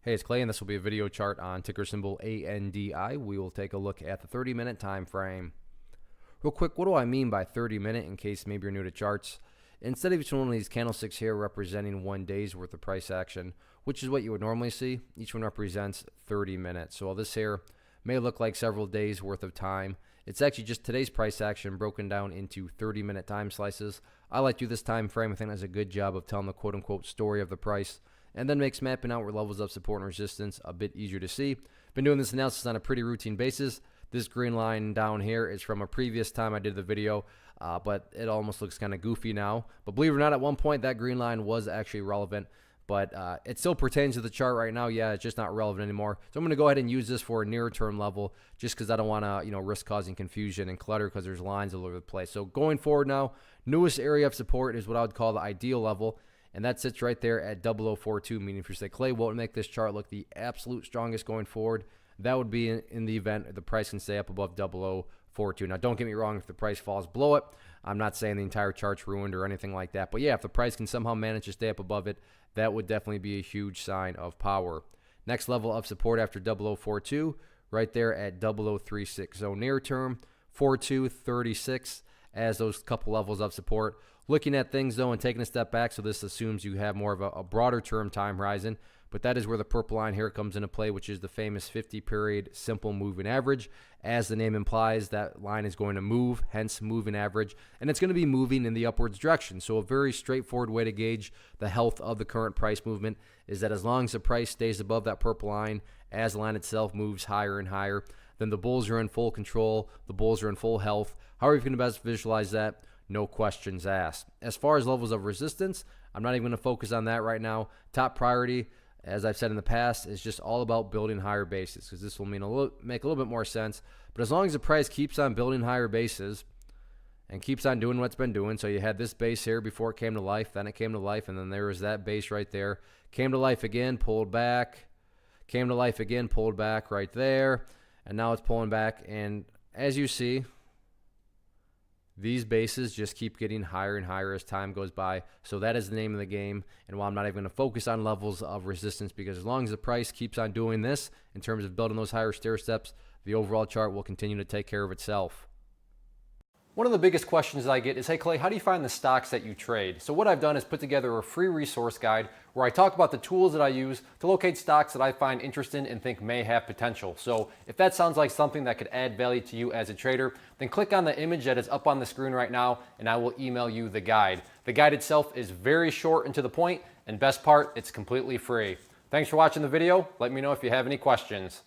Hey, it's Clay, and this will be a video chart on ticker symbol ANDI. We will take a look at the 30-minute time frame. Real quick, what do I mean by 30-minute in case maybe you're new to charts? Instead of each one of these candlesticks here representing 1 day's worth of price action, which is what you would normally see, each one represents 30 minutes. So while this here may look like several days worth of time, it's actually just today's price action broken down into 30-minute time slices. I like to do this time frame. I think that's a good job of telling the quote-unquote story of the price, and then makes mapping out where levels of support and resistance a bit easier to see. Been doing this analysis on a pretty routine basis. This green line down here is from a previous time I did the video, but it almost looks kind of goofy now. But believe it or not, at one point that green line was actually relevant, but it still pertains to the chart right now. Yeah, it's just not relevant anymore. So I'm going to go ahead and use this for a nearer term level, just because I don't want to, risk causing confusion and clutter because there's lines all over the place. So going forward now, newest area of support is what I would call the ideal level. And that sits right there at 0042, meaning if you say, Clay, what would make this chart look the absolute strongest going forward? That would be in the event the price can stay up above 0042. Now, don't get me wrong, if the price falls below it, I'm not saying the entire chart's ruined or anything like that. But yeah, if the price can somehow manage to stay up above it, that would definitely be a huge sign of power. Next level of support after 0042, right there at 0036. So near term, 4236 as those couple levels of support. Looking at things though and taking a step back, so this assumes you have more of a broader term time horizon, but that is where the purple line here comes into play, which is the famous 50-period simple moving average. As the name implies, that line is going to move, hence moving average, and it's going to be moving in the upwards direction. So a very straightforward way to gauge the health of the current price movement is that as long as the price stays above that purple line, as the line itself moves higher and higher, then the bulls are in full control, the bulls are in full health. How are you going to best visualize that? No questions asked. As far as levels of resistance, I'm not even going to focus on that right now. Top priority, as I've said in the past, is just all about building higher bases, because this will make a little bit more sense. But as long as the price keeps on building higher bases and keeps on doing what it's been doing, so you had this base here before it came to life, then it came to life, and then there was that base right there. Came to life again, pulled back. Came to life again, pulled back right there. And now it's pulling back. And as you see, these bases just keep getting higher and higher as time goes by. So that is the name of the game. And while I'm not even going to focus on levels of resistance, because as long as the price keeps on doing this in terms of building those higher stair steps, the overall chart will continue to take care of itself. One of the biggest questions I get is, hey Clay, how do you find the stocks that you trade? So what I've done is put together a free resource guide where I talk about the tools that I use to locate stocks that I find interesting and think may have potential. So if that sounds like something that could add value to you as a trader, then click on the image that is up on the screen right now and I will email you the guide. The guide itself is very short and to the point, and best part, it's completely free. Thanks for watching the video. Let me know if you have any questions.